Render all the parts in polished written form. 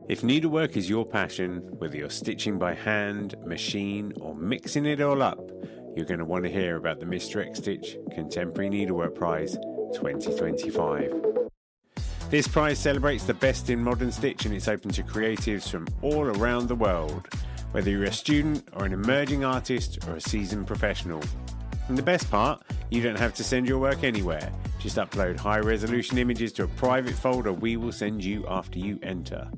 If needlework is your passion, whether you're stitching by hand, machine, or mixing it all up, you're going to want to hear about the Mr. X Stitch Contemporary Needlework Prize 2025. This prize celebrates the best in modern stitch, and it's open to creatives from all around the world, whether you're a student or an emerging artist or a seasoned professional. And the best part, you don't have to send your work anywhere. Just upload high-resolution images to a private folder we will send you after you enter.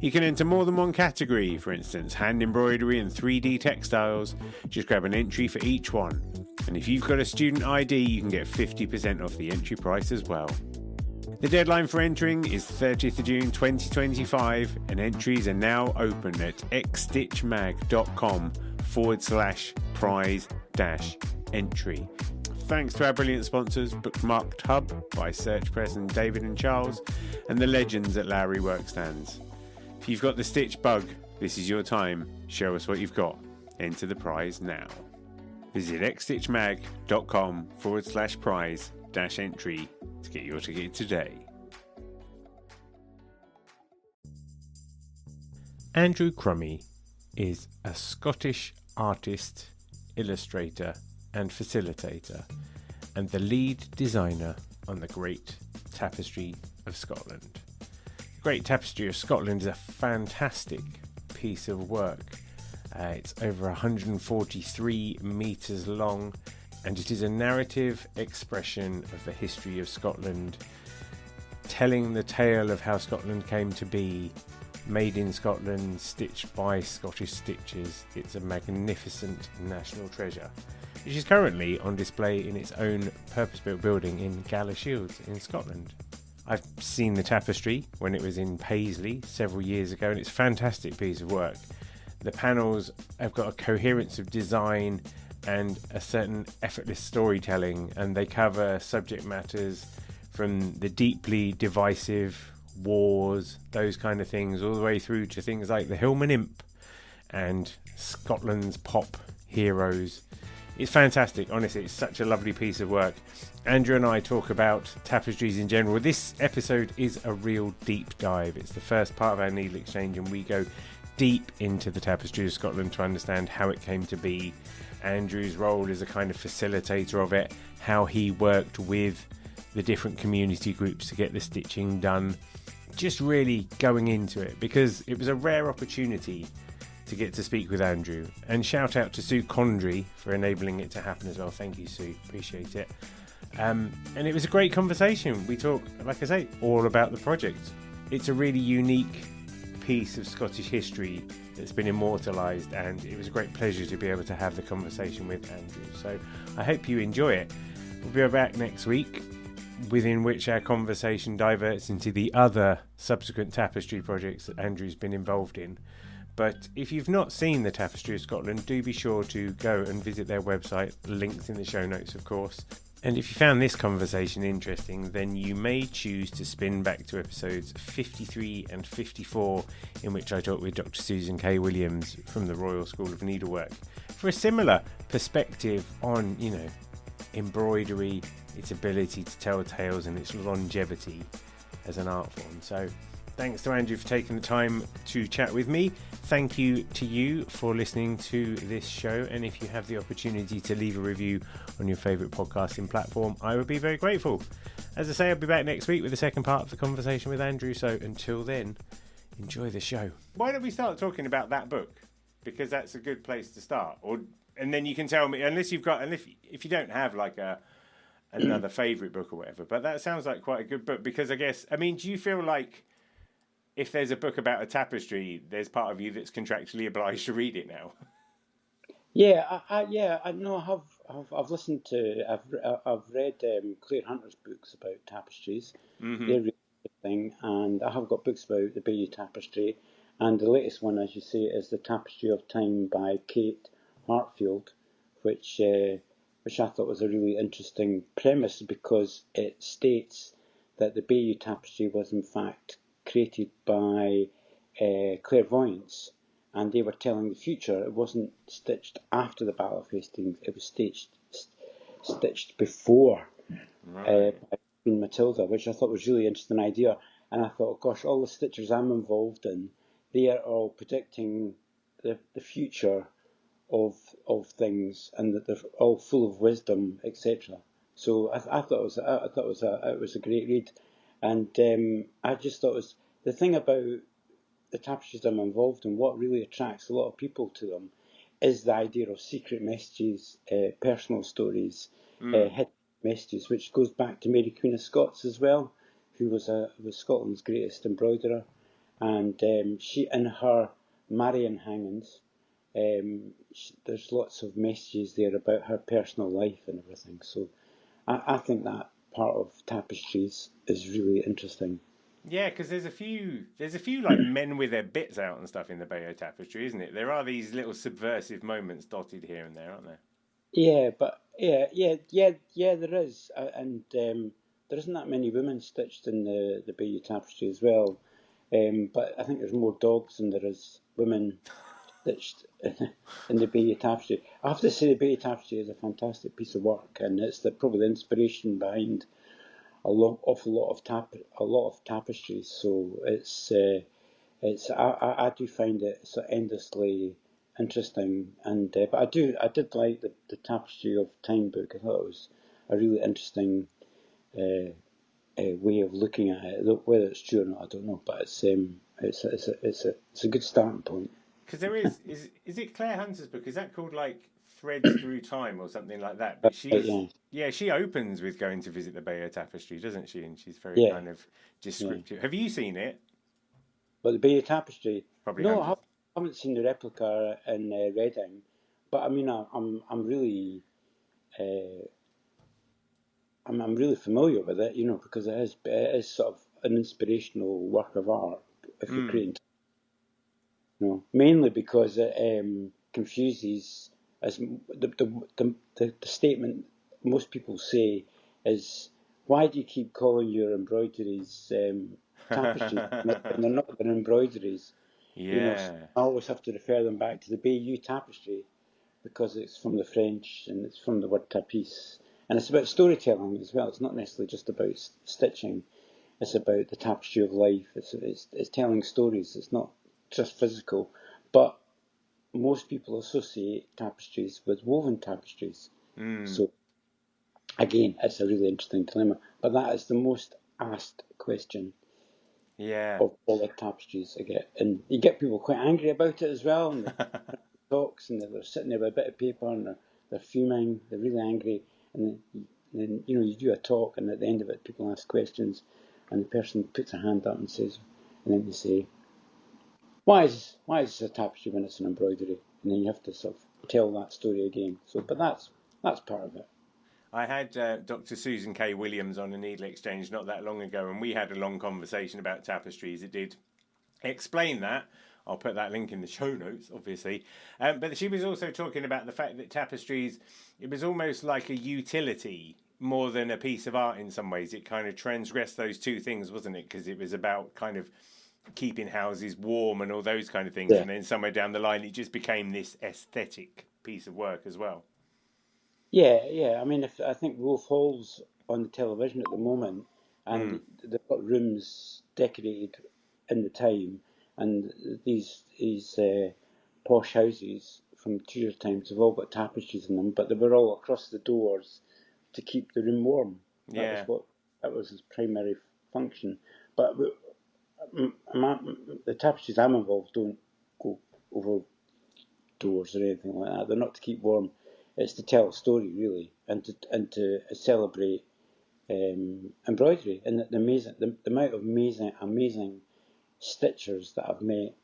You can enter more than one category, for instance, hand embroidery and 3D textiles. Just grab an entry for each one. And if you've got a student ID, you can get 50% off the entry price as well. The deadline for entering is 30th of June 2025, and entries are now open at xstitchmag.com/prize-entry. Thanks to our brilliant sponsors, Bookmarked Hub by Search Press and David and Charles, and the legends at Lowry Workstands. If you've got the stitch bug, this is your time. Show us what you've got. Enter the prize now. Visit xstitchmag.com/prize-entry to get your ticket today. Andrew Crummy is a Scottish artist, illustrator and facilitator, and the lead designer on the Great Tapestry of Scotland. The Great Tapestry of Scotland is a fantastic piece of work. It's over 143 metres long, and it is a narrative expression of the history of Scotland, telling the tale of how Scotland came to be, made in Scotland, stitched by Scottish stitchers. It's a magnificent national treasure, which is currently on display in its own purpose-built building in Galashiels in Scotland. I've seen the tapestry when it was in Paisley several years ago, and it's a fantastic piece of work. The panels have got a coherence of design and a certain effortless storytelling, and they cover subject matters from the deeply divisive wars, those kind of things, all the way through to things like the Hillman Imp and Scotland's pop heroes. It's fantastic, honestly. It's such a lovely piece of work. Andrew and I talk about tapestries in general. This episode is a real deep dive. It's the first part of our Needle Exchange, and we go deep into the Tapestry of Scotland to understand how it came to be, Andrew's role as a kind of facilitator of it, how he worked with the different community groups to get the stitching done. Just really going into it, because it was a rare opportunity to get to speak with Andrew. And shout out to Sue Condry for enabling it to happen as well. Thank you, Sue. Appreciate it. And it was a great conversation. We talk, like I say, all about the project. It's a really unique piece of Scottish history that's been immortalised, and it was a great pleasure to be able to have the conversation with Andrew. So I hope you enjoy it. We'll be back next week, within which our conversation diverts into the other subsequent tapestry projects that Andrew's been involved in. But if you've not seen the Tapestry of Scotland, do be sure to go and visit their website, links in the show notes of course. And if you found this conversation interesting, then you may choose to spin back to episodes 53 and 54, in which I talk with Dr. Susan K. Williams from the Royal School of Needlework for a similar perspective on, embroidery, its ability to tell tales and its longevity as an art form. So thanks to Andrew for taking the time to chat with me. Thank you to you for listening to this show. And if you have the opportunity to leave a review on your favourite podcasting platform, I would be very grateful. As I say, I'll be back next week with the second part of the conversation with Andrew. So until then, enjoy the show. Why don't we start talking about that book? Because that's a good place to start. And then you can tell me, if you don't have like another favourite book or whatever. But that sounds like quite a good book, because do you feel like if there's a book about a tapestry, there's part of you that's contractually obliged to read it now? Yeah, I know. I've listened to. I've read Claire Hunter's books about tapestries. Mm-hmm. They're really interesting, and I have got books about the Bayeux Tapestry, and the latest one, as you say, is the Tapestry of Time by Kate Hartfield, which I thought was a really interesting premise, because it states that the Bayeux Tapestry was in fact created by clairvoyants, and they were telling the future. It wasn't stitched after the Battle of Hastings, it was stitched before, by Queen Matilda, which I thought was a really interesting idea. And I thought, gosh, all the stitchers I'm involved in, they are all predicting the future of things, and that they're all full of wisdom, etc. So I thought it was a great read, and I just thought it was the thing about the tapestries I'm involved in. What really attracts a lot of people to them is the idea of secret messages, personal stories, hidden messages, which goes back to Mary Queen of Scots as well, who was Scotland's greatest embroiderer, and she in her Marion hangings. There's lots of messages there about her personal life and everything. So I think that part of tapestries is really interesting. Yeah, because there's a few like men with their bits out and stuff in the Bayeux Tapestry, isn't it? There are these little subversive moments dotted here and there, aren't there? Yeah, but there is, and there isn't that many women stitched in the Bayeux Tapestry as well. But I think there's more dogs than there is women stitched in the Bayeux Tapestry. I have to say the Bayeux Tapestry is a fantastic piece of work, and it's probably the inspiration behind a lot of tapestries. So I do find it so endlessly interesting, and but I did like the Tapestry of Time book. I thought it was a really interesting way of looking at it. Whether it's true or not, I don't know, but it's a good starting point. Because there is it Claire Hunter's book? Is that called like Threads Through Time or something like that? But she opens with going to visit the Bayeux Tapestry, doesn't she? And she's very kind of descriptive. Yeah. Have you seen it? But the Bayeux Tapestry? Probably No, I haven't seen the replica in Reading. But I mean, I'm really I'm really familiar with it, because it is sort of an inspirational work of art, if you're creating. Mainly because it confuses, as the statement most people say is, why do you keep calling your embroideries tapestries and they're not their embroideries? Yeah. So I always have to refer them back to the Bayeux Tapestry because it's from the French and it's from the word tapis. And it's about storytelling as well. It's not necessarily just about stitching. It's about the tapestry of life. It's telling stories. It's not just physical. But most people associate tapestries with woven tapestries. So, again, it's a really interesting dilemma. But that is the most asked question of all the tapestries I get. And you get people quite angry about it as well. And talks, and they're sitting there with a bit of paper, and they're fuming. They're really angry. And then you do a talk, and at the end of it, people ask questions, and the person puts their hand up and says, and then they say, why is this a tapestry when it's an embroidery? And then you have to sort of tell that story again. So, but that's part of it. I had Dr. Susan K. Williams on a NeedleXChange not that long ago, and we had a long conversation about tapestries. It did explain that. I'll put that link in the show notes, obviously. But she was also talking about the fact that tapestries, it was almost like a utility more than a piece of art in some ways. It kind of transgressed those two things, wasn't it? Because it was about kind of keeping houses warm and all those kind of things. Yeah. And then somewhere down the line, it just became this aesthetic piece of work as well. Yeah. I mean, I think Wolf Hall's on the television at the moment, and they've got rooms decorated in the time. And these posh houses from Tudor times have all got tapestries in them, but they were all across the doors to keep the room warm. That was his primary function. But the tapestries I'm involved don't go over doors or anything like that. They're not to keep warm. It's to tell a story, really, and to celebrate embroidery and the amount of amazing stitchers that I've met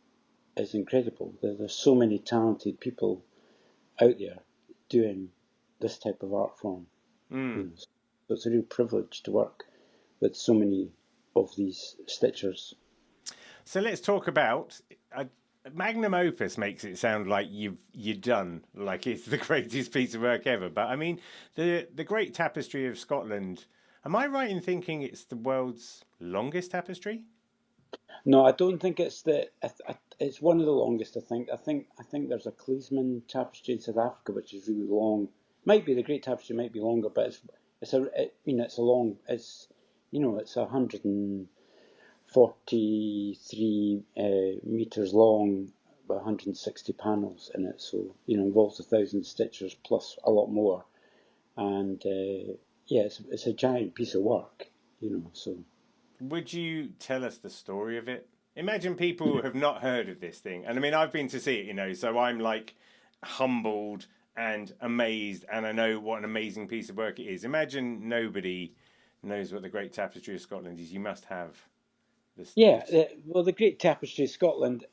is incredible. There's so many talented people out there doing this type of art form. So it's a real privilege to work with so many of these stitchers. So let's talk about magnum opus. Makes it sound like you're done, like it's the greatest piece of work ever. But I mean, the Great Tapestry of Scotland. Am I right in thinking it's the world's longest tapestry? No, I don't think it's it's one of the longest. I think there's a Kleesman tapestry in South Africa which is really long. Might be the Great Tapestry, might be longer, but it's 105 43 meters long, with 160 panels in it. So involves 1,000 stitchers plus a lot more. And yeah, it's a giant piece of work. So. Would you tell us the story of it? Imagine people who have not heard of this thing. And I mean, I've been to see it, so I'm like humbled and amazed, and I know what an amazing piece of work it is. Imagine nobody knows what the Great Tapestry of Scotland is. You must have this. Yeah, well, the Great Tapestry of Scotland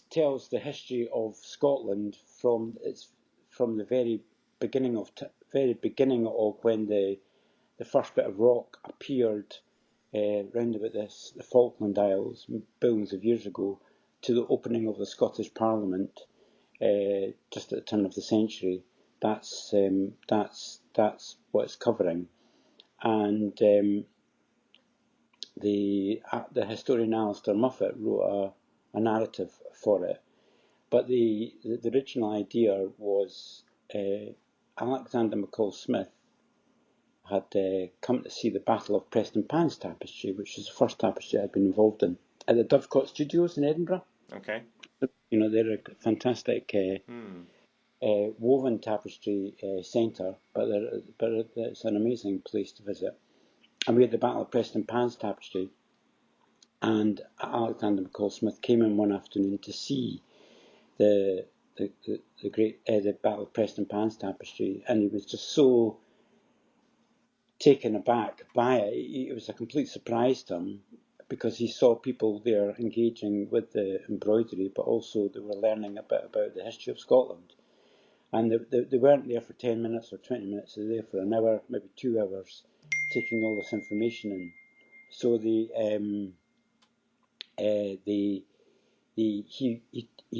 tells the history of Scotland from the very beginning of when the first bit of rock appeared round about the Falkland Isles billions of years ago, to the opening of the Scottish Parliament just at the turn of the century. That's what it's covering, and the historian Alistair Muffet wrote a narrative for it. But the original idea was Alexander McCall Smith had come to see the Battle of Prestonpans tapestry, which is the first tapestry I'd been involved in, at the Dovecot Studios in Edinburgh. Okay. They're a fantastic woven tapestry centre, but it's an amazing place to visit. And we had the Battle of Prestonpans tapestry, and Alexander McCall Smith came in one afternoon to see the Battle of Prestonpans tapestry, and he was just so taken aback by it. It was a complete surprise to him, because he saw people there engaging with the embroidery, but also they were learning a bit about the history of Scotland. And they weren't there for 10 minutes or 20 minutes, they were there for an hour, maybe 2 hours, taking all this information in. So he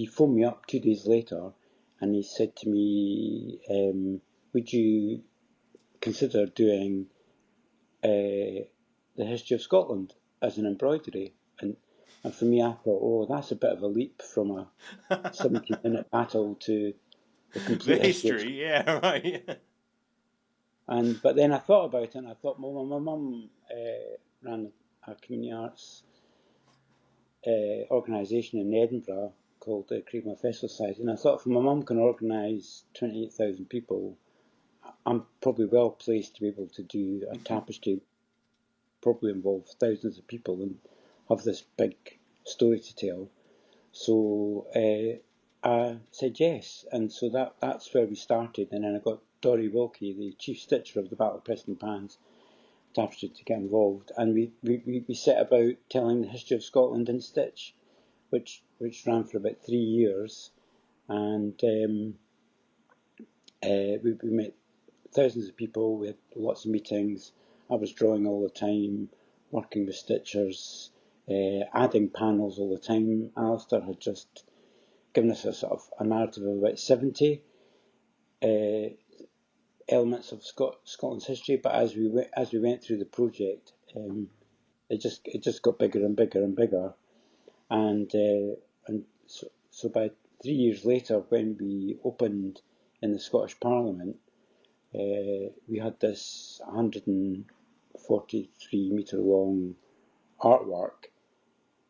phoned me up 2 days later, and he said to me, would you consider doing the history of Scotland as an embroidery? And for me, I thought, that's a bit of a leap from a 17-minute battle to the complete history. Yeah, right. But then I thought about it, and I thought, well, my mum ran a community arts organisation in Edinburgh called the Creagmore Festival Society, and I thought, if my mum can organise 28,000 people, I'm probably well placed to be able to do a tapestry, probably involve thousands of people, and have this big story to tell. So I said yes, and so that's where we started. And then I got Dory Wilkie, the chief stitcher of the Battle of Prestonpans tapestry, to get involved, and we set about telling the history of Scotland in stitch, which ran for about 3 years, and we met thousands of people. We had lots of meetings. I was drawing all the time, working with stitchers, adding panels all the time. Alistair had just given us a sort of a narrative of about 70 elements of Scotland's history, but as we went through the project, it just got bigger and bigger and bigger, and so by 3 years later, when we opened in the Scottish Parliament, we had this 143 metre long artwork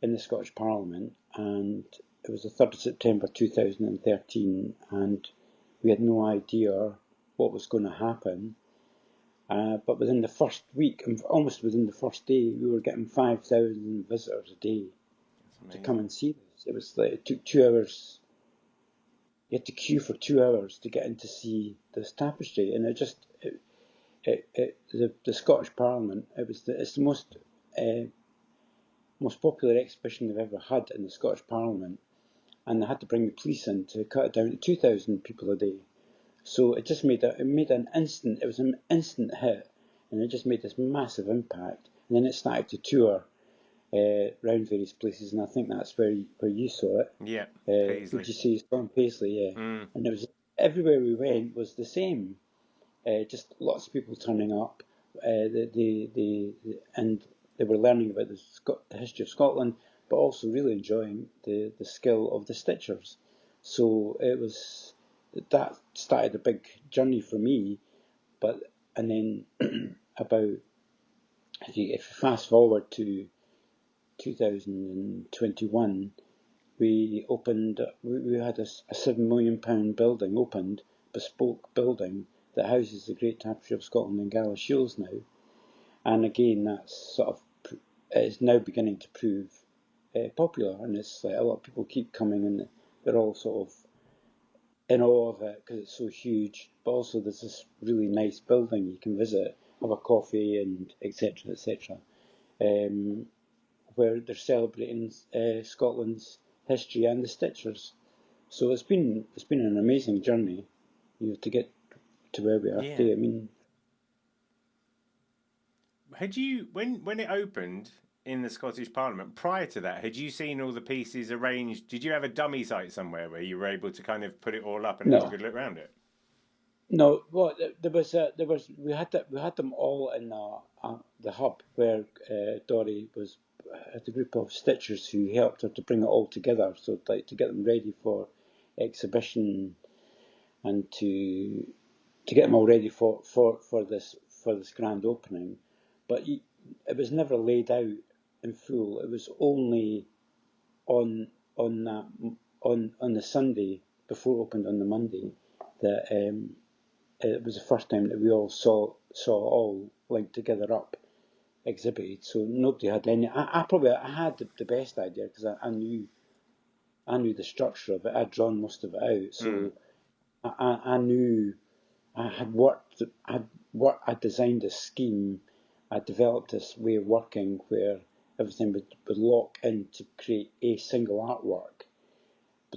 in the Scottish Parliament, and it was the 3rd of September 2013, and we had no idea what was going to happen. But within the first week, and almost within the first day, we were getting 5,000 visitors a day to come and see this. It was like, it took 2 hours. You had to queue for 2 hours to get in to see this tapestry, and the Scottish Parliament, it's the most popular exhibition they've ever had in the Scottish Parliament, and they had to bring the police in to cut it down to 2,000 people a day. So it just made an instant hit, and it just made this massive impact. And then it started to tour around various places, and I think that's where you saw it. Yeah, Paisley. Did you see it on Paisley? Yeah. And it was everywhere we went was the same. Just lots of people turning up. And they were learning about the history of Scotland, but also really enjoying the skill of the stitchers. So that started a big journey for me. And then about, if you fast forward to 2021, we opened. We had a £7 million building opened, bespoke building that houses the Great Tapestry of Scotland in Galashiels now, and again that's sort of is now beginning to prove popular, and it's like a lot of people keep coming and they're all sort of in awe of it because it's so huge. But also there's this really nice building you can visit, have a coffee, and etc. etc. Where they're celebrating Scotland's history and the Stitchers. So it's been an amazing journey, to get to where we are today. I mean, had you when it opened in the Scottish Parliament, prior to that, had you seen all the pieces arranged? Did you have a dummy site somewhere where you were able to kind of put it all up and have a good look around it? No, well, we had them all in the hub where Dory had a group of stitchers who helped her to bring it all together, so like to get them ready for exhibition and to get them all ready for this grand opening. But it was never laid out in full. It was only on the Sunday before it opened on the Monday that it was the first time that we all saw all linked together up exhibited. So nobody had any. I had the best idea because I knew the structure of it. I'd drawn most of it out, so I knew I designed a scheme. I developed this way of working where everything would lock in to create a single artwork,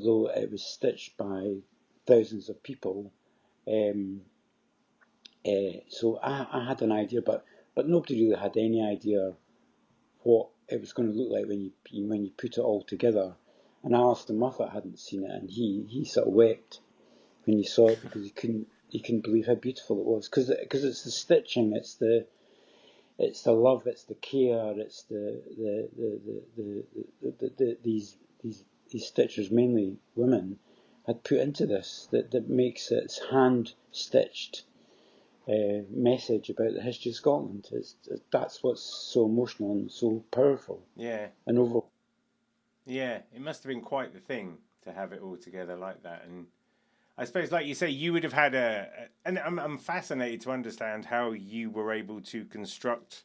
though it was stitched by thousands of people. So I had an idea, but nobody really had any idea what it was going to look like when you put it all together. And Alistair Moffat hadn't seen it, and he sort of wept when he saw it because he couldn't believe how beautiful it was. Because it's the stitching, it's the love, it's the care, it's these stitchers, mainly women, had put into this that makes it hand stitched message about the history of Scotland. That's what's so emotional and so powerful. Yeah. And over. Yeah, it must have been quite the thing to have it all together like that. And I suppose, like you say, you would have had and I'm fascinated to understand how you were able to construct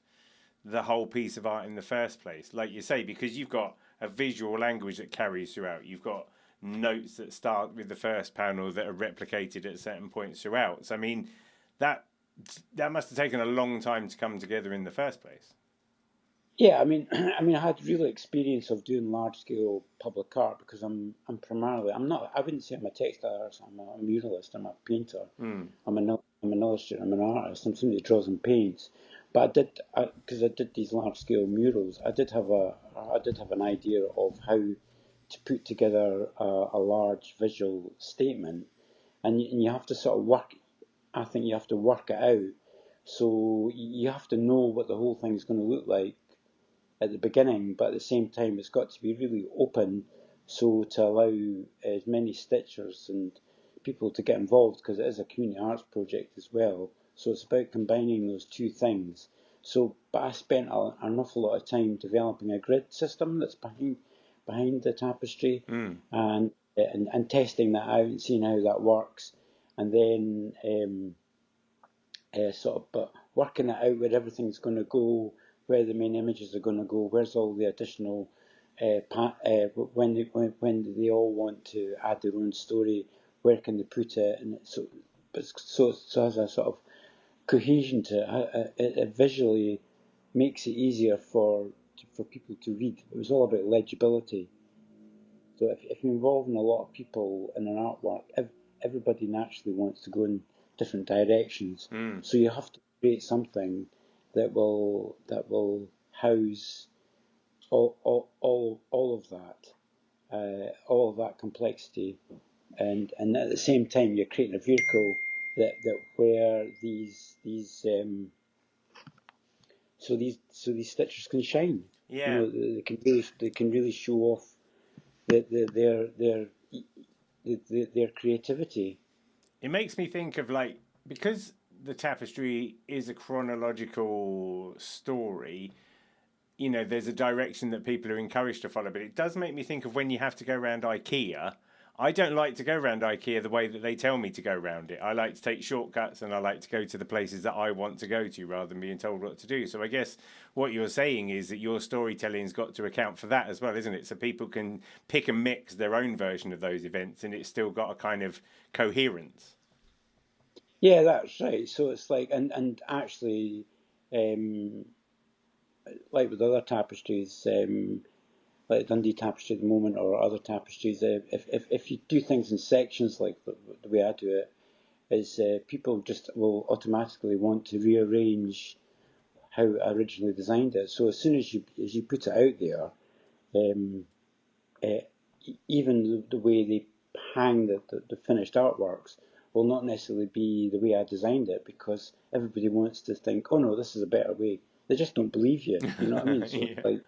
the whole piece of art in the first place. Like you say, because you've got a visual language that carries throughout. You've got notes that start with the first panel that are replicated at certain points throughout. So, I mean, that must have taken a long time to come together in the first place. Yeah, I mean, I had real experience of doing large scale public art because I wouldn't say I'm a textile artist. I'm a muralist. I'm a painter. I'm an illustrator. I'm an artist. I'm somebody who draws and paints. But because I did these large scale murals, I did have an idea of how to put together a large visual statement, and you have to sort of work. I think you have to work it out. So you have to know what the whole thing is going to look like at the beginning, but at the same time it's got to be really open, so to allow as many stitchers and people to get involved, because it is a community arts project as well. So it's about combining those two things. But I spent an awful lot of time developing a grid system that's behind the tapestry, and testing that out and seeing how that works, and then but working it out where everything's going to go, where the main images are going to go, where's all the additional when they all want to add their own story, where can they put it, and so has a sort of cohesion to it. It visually makes it easier for people to read. It was all about legibility. So if you're involving a lot of people in an artwork, everybody naturally wants to go in different directions. So you have to create something that will house all of that complexity, and at the same time you're creating a vehicle that where these stitchers can shine. Yeah, they can really show off their creativity. it makes me think of, like, because the tapestry is a chronological story, you know, there's a direction that people are encouraged to follow. But it does make me think of when you have to go around IKEA. I don't like to go around IKEA the way that they tell me to go around it. I like to take shortcuts, and I like to go to the places that I want to go to rather than being told what to do. So I guess what you're saying is that your storytelling's got to account for that as well, isn't it? So people can pick and mix their own version of those events, and it's still got a kind of coherence. Yeah, that's right. So it's like, and actually, um, like with other tapestries, like Dundee Tapestry at the moment or other tapestries, if you do things in sections like the way I do it, is people just will automatically want to rearrange how I originally designed it. So as soon as you put it out there, um, uh, even the way they hang the finished artworks will not necessarily be the way I designed it, because everybody wants to think, oh no, this is a better way. They just don't believe you. You know what I mean? So Yeah. like,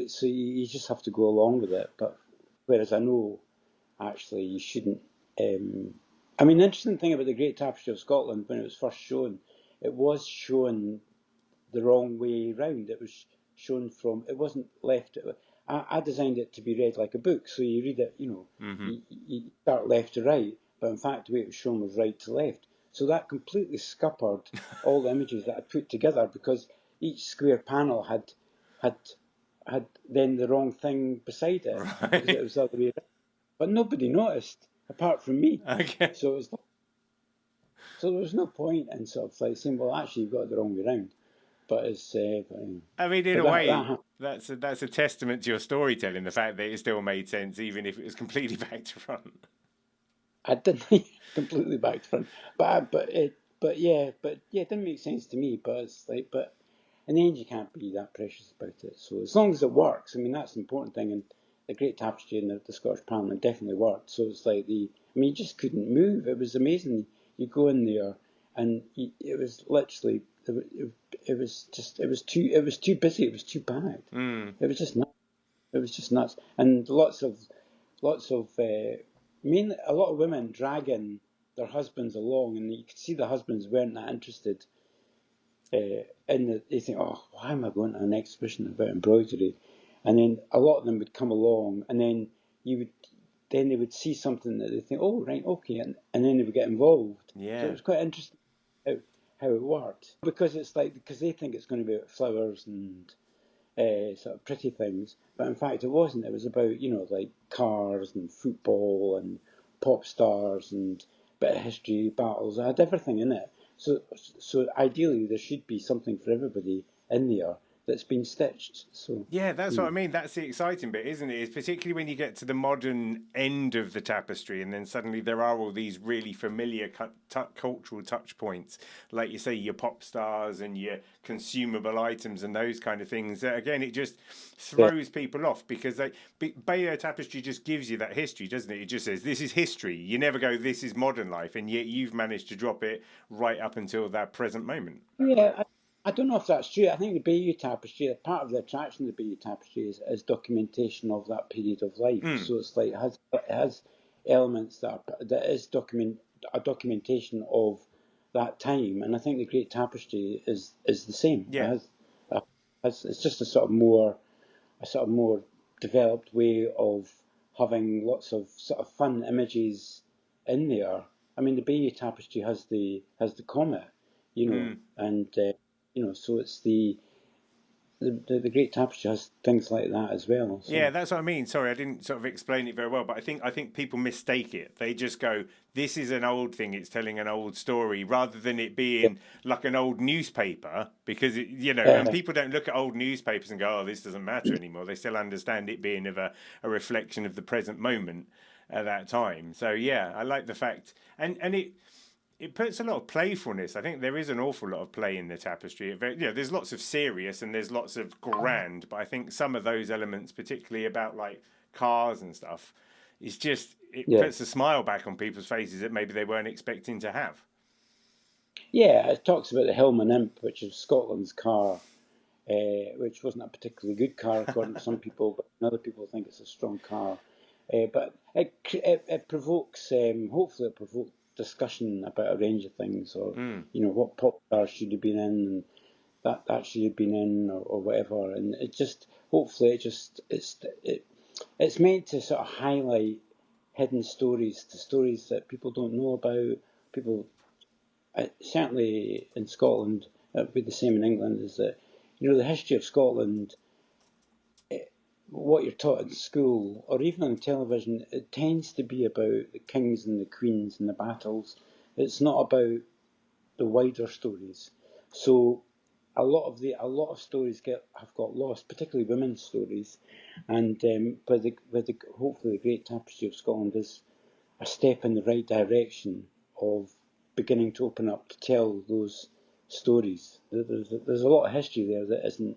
so you just have to go along with it. But whereas I know actually you shouldn't. I mean, the interesting thing about the Great Tapestry of Scotland, when it was first shown, it was shown the wrong way round. It was shown from, it wasn't left. I designed it to be read like a book, so you read it, you start left to right, but in fact the way it was shown was right to left. So that completely scuppered all the images that I put together, because each square panel had had then the wrong thing beside it, because it Right. was the other way around. But nobody noticed apart from me. Okay. So it was, so there was no point in sort of like saying, well, actually you've got it the wrong way round. But it's I mean, in but a way, that that's a testament to your storytelling. The fact that it still made sense, even if it was completely back to front. I didn't completely back to front, but yeah, it didn't make sense to me. But it's like, but in the end, you can't be that precious about it. So as long as it works, I mean, that's the important thing. And the Great Tapestry in the Scottish Parliament definitely worked. So it's like I mean, you just couldn't move. It was amazing. You go in there, and it was literally, it was too busy. It was too packed. Mm. It was just nuts. It was just nuts, and lots of a lot of women dragging their husbands along, and you could see the husbands weren't that interested in the. They think, oh, why am I going to an exhibition about embroidery? And then a lot of them would come along, and then they would see something that they think, oh right, okay, and then they would get involved. So it Yeah. was quite interesting how it worked, because it's like, because they think it's going to be about flowers and sort of pretty things, but in fact it wasn't. It was about, like cars and football and pop stars and bit of history, battles. It had everything in it. So ideally there should be something for everybody in there that's been stitched. So Yeah, that's what I mean. That's the exciting bit, isn't it? It's particularly when you get to the modern end of the tapestry, and then suddenly there are all these really familiar cultural touch points, like you say, your pop stars and your consumable items and those kind of things. Again, it just yeah, throws people off, because Bayeux tapestry just gives you that history, doesn't it? It just says this is history. You never go, this is modern life, and yet you've managed to drop it right up until that present moment. yeah. I don't know if that's true. I think the Bayeux Tapestry, part of the attraction of the Bayeux Tapestry is documentation of that period of life. Mm, So it's like it has elements that is a documentation of that time, and I think the Great Tapestry is the same. yeah. It's just a sort of more developed way of having lots of sort of fun images in there. I mean, the Bayeux Tapestry has the comet, Mm. and so it's the Great Tapestry has things like that as well. Yeah, So that's what I mean. Sorry, I didn't sort of explain it very well, but I think people mistake it. They just go, "This is an old thing. It's telling an old story," rather than it yeah, being like an old newspaper. Because and uh, people don't look at old newspapers and go, "Oh, this doesn't matter anymore." They still understand it being of a reflection of the present moment at that time. So yeah, I like the fact, and it puts a lot of playfulness. I think there is an awful lot of play in the tapestry. There's lots of serious and there's lots of grand, but I think some of those elements, particularly about like cars and stuff, is just it yeah, puts a smile back on people's faces that maybe they weren't expecting to have. yeah. It talks about the Hillman Imp, which is Scotland's car, which wasn't a particularly good car according to some people, but other people think it's a strong car. But it provokes, hopefully it provokes discussion about a range of things, or Mm. what pop stars should have been in, that she had been in or whatever, and it just hopefully it's meant to sort of highlight hidden stories, the stories that people don't know about. People, certainly in Scotland, it would be the same in England, is that, the history of Scotland, what you're taught in school or even on television, it tends to be about the kings and the queens and the battles. It's not about the wider stories. So a lot of stories have got lost, particularly women's stories, and hopefully the Great Tapestry of Scotland is a step in the right direction of beginning to open up to tell those stories. There's a lot of history there that isn't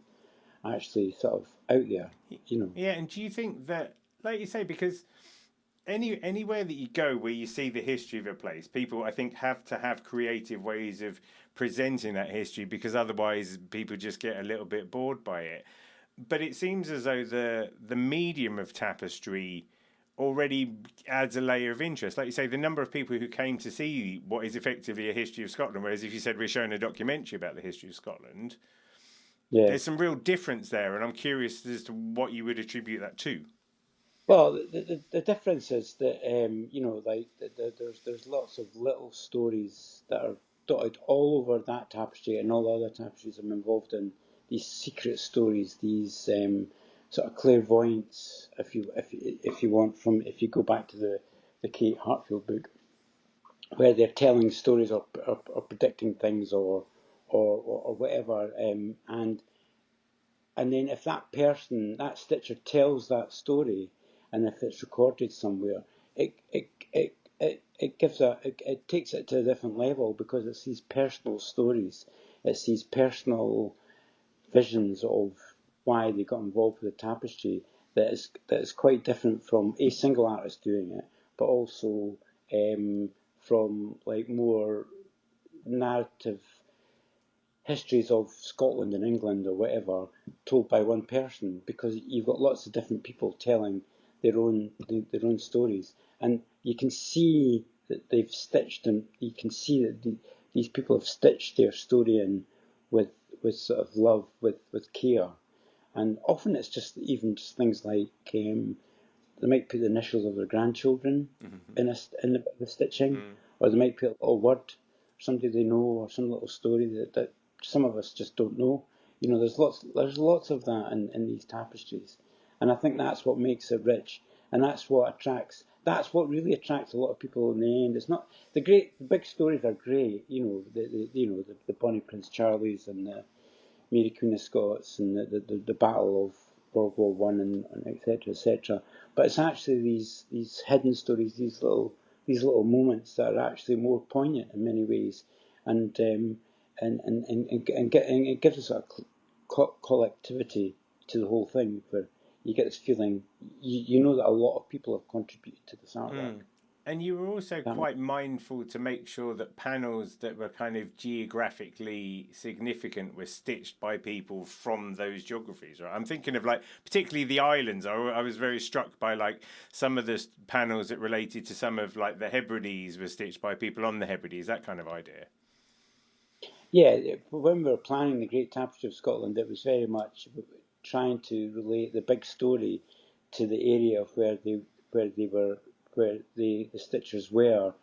actually sort of out there, Yeah, and do you think that, like you say, because anywhere that you go where you see the history of a place, people I think have to have creative ways of presenting that history, because otherwise people just get a little bit bored by it. But it seems as though the medium of tapestry already adds a layer of interest. Like you say, the number of people who came to see what is effectively a history of Scotland, whereas if you said we're showing a documentary about the history of Scotland, there's some real difference there, and I'm curious as to what you would attribute that to. Well, the difference is that there's lots of little stories that are dotted all over that tapestry and all the other tapestries I'm involved in. These secret stories, these sort of clairvoyance, if you want, from if you go back to the Kate Hartfield book, where they're telling stories or predicting things or whatever, and then if that person, that stitcher, tells that story, and if it's recorded somewhere, it takes it to a different level, because it's these personal stories, it's these personal visions of why they got involved with the tapestry that is quite different from a single artist doing it, but also from like more narrative histories of Scotland and England or whatever told by one person, because you've got lots of different people telling their own stories, and you can see that they've stitched them. You can see that these people have stitched their story in with sort of love, with care, and often it's just even just things like they might put the initials of their grandchildren in the stitching, or they might put a little word, somebody they know, or some little story that some of us just don't know. There's lots of that in these tapestries, and I think that's what makes it rich, and that's what really attracts a lot of people in the end. It's not the big stories are great, the Bonnie Prince Charlies and the Mary Queen of Scots and the Battle of World War One and etc. etc. But it's actually these hidden stories, these little moments that are actually more poignant in many ways, and it gives us a collectivity to the whole thing, where you get this feeling, you know that a lot of people have contributed to this artwork. And you were also quite mindful to make sure that panels that were kind of geographically significant were stitched by people from those geographies, right? I'm thinking of like particularly the islands. I was very struck by like some of the panels that related to some of like the Hebrides were stitched by people on the Hebrides, that kind of idea. Yeah, when we were planning the Great Tapestry of Scotland, it was very much trying to relate the big story to the area of where the stitchers were.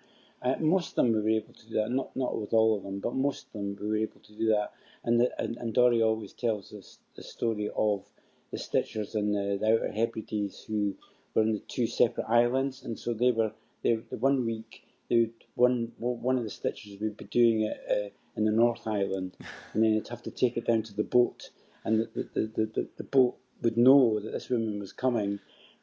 Most of them we were able to do that, not with all of them, but most of them we were able to do that. And Dory always tells us the story of the stitchers in the Outer Hebrides who were in the two separate islands, and so the 1 week one of the stitchers would be doing it in the North Island, and then they'd have to take it down to the boat, and the boat would know that this woman was coming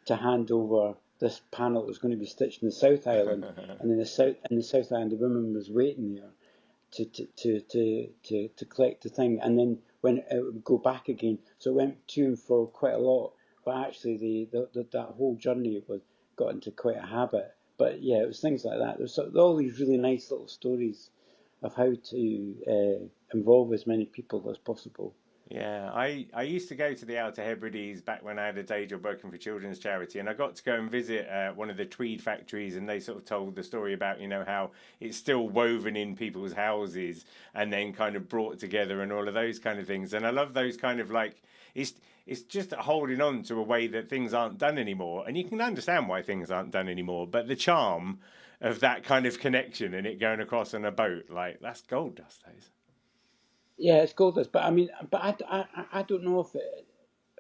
to hand over this panel that was going to be stitched in the South Island, and in the South Island the woman was waiting there to collect the thing, and then when it would go back again, so it went to and fro quite a lot. But actually, that whole journey got into quite a habit. But yeah, it was things like that. There's all these really nice little stories of how to involve as many people as possible. Yeah, I used to go to the Outer Hebrides back when I had a day job working for children's charity, and I got to go and visit one of the tweed factories, and they sort of told the story about, how it's still woven in people's houses and then kind of brought together and all of those kind of things. And I love those kind of like it's it's just holding on to a way that things aren't done anymore, and you can understand why things aren't done anymore, but the charm of that kind of connection and it going across on a boat, like that's gold dust days. Yeah, it's gold dust, but I mean, but I don't know if it,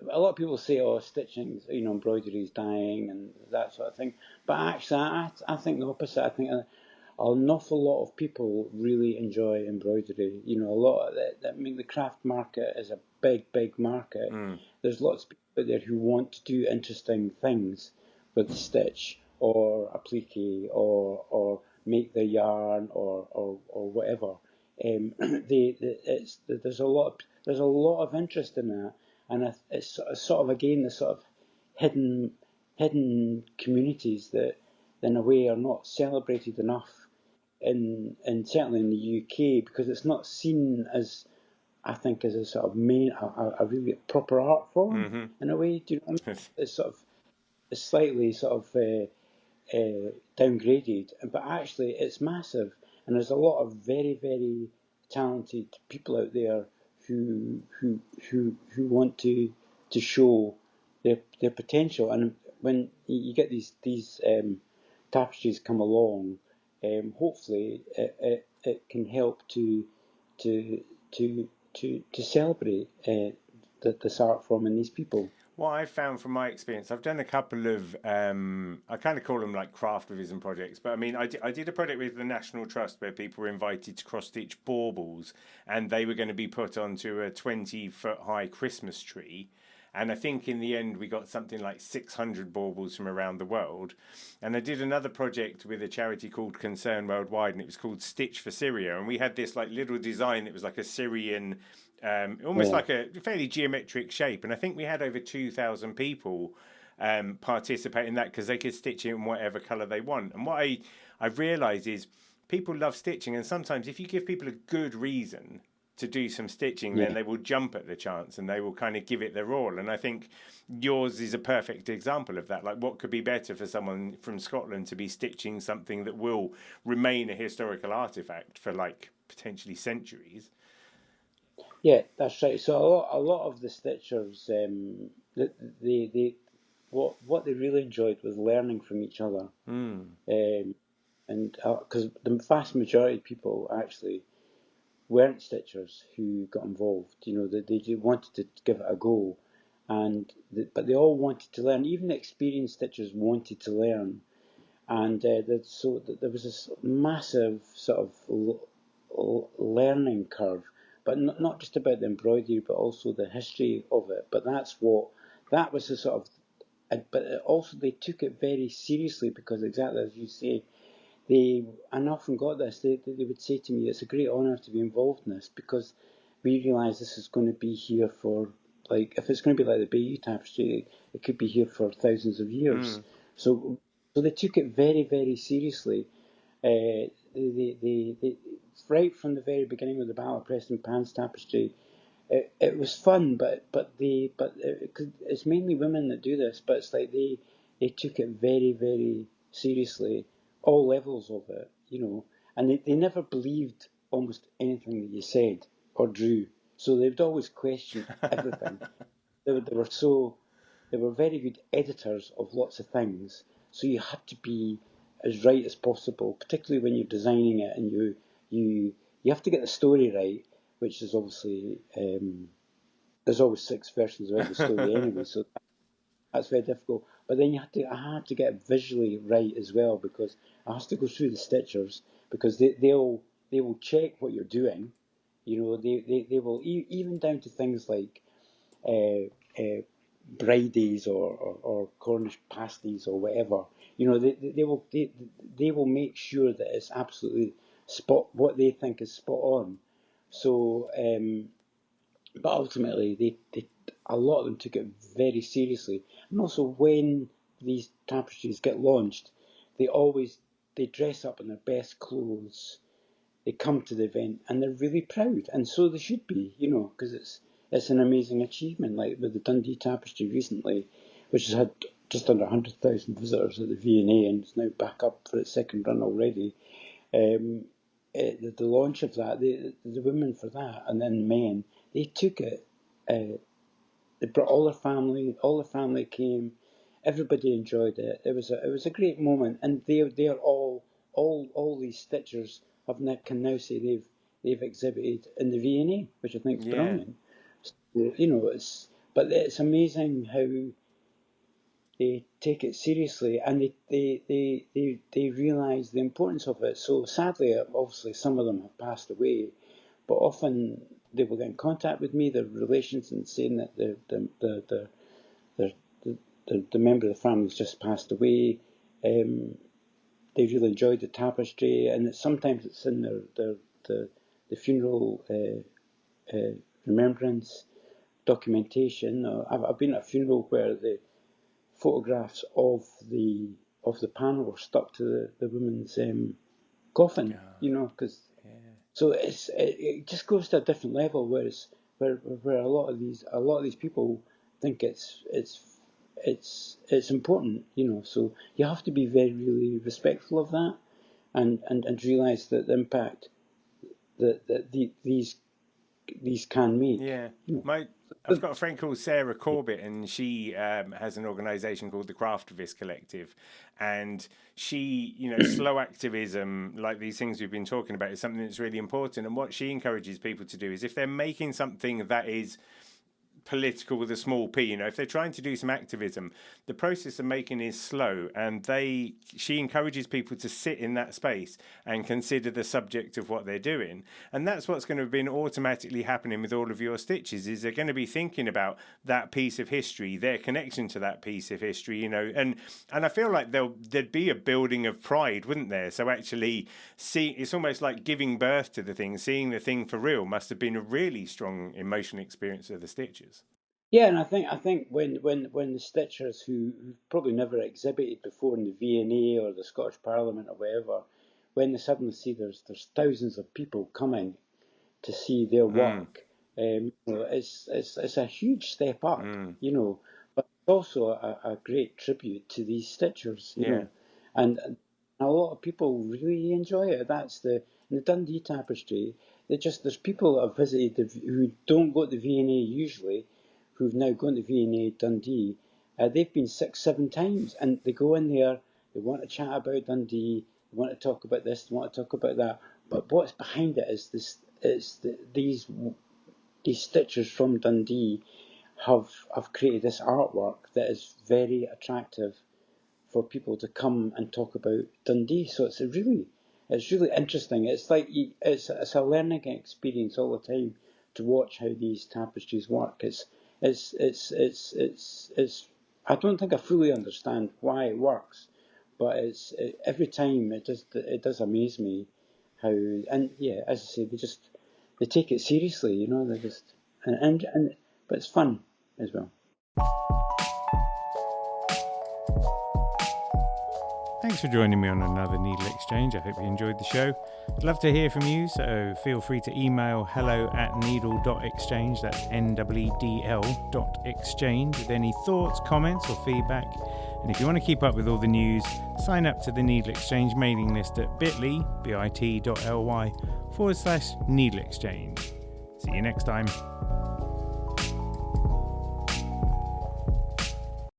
a lot of people say, oh, stitching's, embroidery is dying and that sort of thing. But actually, I think the opposite. I think an awful lot of people really enjoy embroidery. A lot of that. I mean, the craft market is a big, big market. There's lots of people out there who want to do interesting things with stitch or applique or make their yarn or whatever. There's a lot of interest in that, and it's sort of again the sort of hidden communities that, in a way, are not celebrated enough in certainly in the UK, because it's not seen as, I think, as a sort of a really proper art form in a way. Do you know what I mean? It's sort of it's slightly sort of downgraded, but actually it's massive, and there's a lot of very, very talented people out there who want to show their potential. And when you get these tapestries come along, hopefully it can help to celebrate this art form and these people. What I've found from my experience, I've done a couple of, I kind of call them like craft revision projects, but I mean, I did a project with the National Trust where people were invited to cross stitch baubles, and they were going to be put onto a 20-foot high Christmas tree. And I think in the end, we got something like 600 baubles from around the world. And I did another project with a charity called Concern Worldwide, and it was called Stitch for Syria. And we had this like little design that was like a Syrian, almost Yeah. like a fairly geometric shape. And I think we had over 2,000 people participate in that because they could stitch it in whatever colour they want. And what I've realised is people love stitching, and sometimes if you give people a good reason to do some stitching, then Yeah. they will jump at the chance and they will kind of give it their all. And I think yours is a perfect example of that. Like, what could be better for someone from Scotland to be stitching something that will remain a historical artifact for like potentially centuries? Yeah, that's right. So a lot of the stitchers, they what they really enjoyed was learning from each other, and because the vast majority of people actually weren't stitchers who got involved. They just wanted to give it a go, but they all wanted to learn. Even the experienced stitchers wanted to learn, and so there was this massive sort of learning curve, but not just about the embroidery, but also the history of it. But that was the sort of, but also they took it very seriously, because exactly as you say, and I often got this, they would say to me, it's a great honour to be involved in this, because we realise this is going to be here for, like, if it's going to be like the Bayeux Tapestry, it could be here for thousands of years. So they took it very, very seriously. They right from the very beginning with the Battle of Preston Pans Tapestry, it was fun, but it's mainly women that do this, but it's like they took it very, very seriously, all levels of it, and they never believed almost anything that you said or drew, so they'd always question everything. They were very good editors of lots of things, so you had to be as right as possible, particularly when you're designing it, and you have to get the story right, which is obviously there's always 6 versions of every story anyway, so that's very difficult. But then I had to get it visually right as well, because I have to go through the stitchers, because they will check what you're doing. They will even down to things like bridies or Cornish pasties or whatever. They will make sure that it's absolutely what they think is spot on. So, but ultimately, a lot of them took it very seriously. And also, when these tapestries get launched, they dress up in their best clothes. They come to the event and they're really proud, and so they should be, because it's an amazing achievement. Like with the Dundee Tapestry recently, which has had just under 100,000 visitors at the V&A and is now back up for its second run already. The launch of that, the women for that, and then the men, they took it. They brought all their family. All the family came. Everybody enjoyed it. It was a great moment, and they're all these stitchers can now say they've exhibited in the V&A, which I think is brilliant. So, it's amazing how they take it seriously, and they realise the importance of it. So sadly, obviously, some of them have passed away, but often they will get in contact with me, their relations, and saying that the member of the family's just passed away. They really enjoyed the tapestry, and sometimes it's in the funeral remembrance documentation. I've been at a funeral where the photographs of the panel were stuck to the woman's coffin, because so it just goes to a different level, whereas where a lot of these people think it's important, so you have to be very really respectful of that, and realise that the impact that these can make. I've got a friend called Sarah Corbett, and she has an organisation called the Craftivist Collective, and she, slow activism, like these things we've been talking about, is something that's really important. And what she encourages people to do is, if they're making something that is political with a small p, if they're trying to do some activism, the process of making is slow, and she encourages people to sit in that space and consider the subject of what they're doing. And that's what's going to have been automatically happening with all of your stitches, is they're going to be thinking about that piece of history, their connection to that piece of history, and I feel like there'd be a building of pride, wouldn't there? So actually it's almost like giving birth to the thing, seeing the thing for real must have been a really strong emotional experience of the stitches. Yeah, and I think when the stitchers who probably never exhibited before in the V&A or the Scottish Parliament or whatever, when they suddenly see there's thousands of people coming to see their work, it's a huge step up, but it's also a great tribute to these stitchers, and a lot of people really enjoy it. In the Dundee Tapestry, there's people that have visited who don't go to the V&A usually, who've now gone to V&A Dundee. They've been 6-7 times, and they go in there, they want to chat about Dundee, they want to talk about this, they want to talk about that, but what's behind it is these stitchers from Dundee have created this artwork that is very attractive for people to come and talk about Dundee. So it's really interesting. It's like it's a learning experience all the time to watch how these tapestries work. It's I don't think I fully understand why it works, but every time it does amaze me how, and as I say, they take it seriously, they just but it's fun as well. Thanks for joining me on another Needle Exchange. I hope you enjoyed the show. I'd love to hear from you, so feel free to email hello@needle.exchange, that's NEEDL.exchange, with any thoughts, comments or feedback. And if you want to keep up with all the news, sign up to the Needle Exchange mailing list at bit.ly/needleexchange. See you next time.